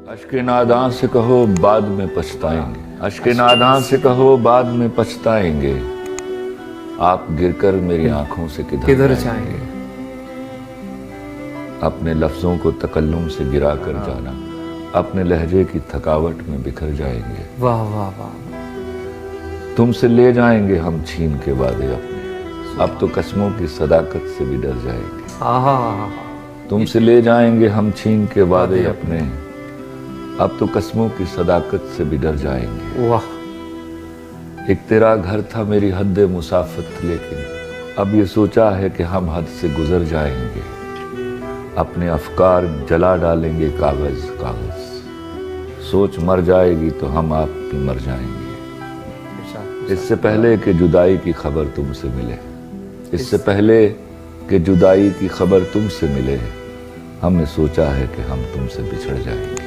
اشک ناداں سے کہو بعد میں پچھتائیں گے، اشک ناداں سے کہو بعد میں پچھتائیں گے، آپ گر کر میری آنکھوں سے کدھر جائیں گے۔ اپنے لفظوں کو تکلم سے گرا کر جانا، اپنے لہجے کی تھکاوٹ میں بکھر جائیں گے۔ واہ واہ واہ، تم سے لے جائیں گے ہم چھین کے وعدے اپنے، اب تو قسموں کی صداقت سے بھی ڈر جائیں گے۔ تم سے لے جائیں گے ہم چھین کے وعدے اپنے، اب تو قسموں کی صداقت سے بھی ڈر جائیں گے۔ واہ، ایک تیرا گھر تھا میری حد مسافت، لیکن اب یہ سوچا ہے کہ ہم حد سے گزر جائیں گے۔ اپنے افکار جلا ڈالیں گے کاغذ کاغذ، سوچ مر جائے گی تو ہم آپ بھی مر جائیں گے۔ اس سے پہلے کہ جدائی کی خبر تم سے ملے، اس سے پہلے کہ جدائی کی خبر تم سے ملے، ہم نے سوچا ہے کہ ہم تم سے بچھڑ جائیں گے۔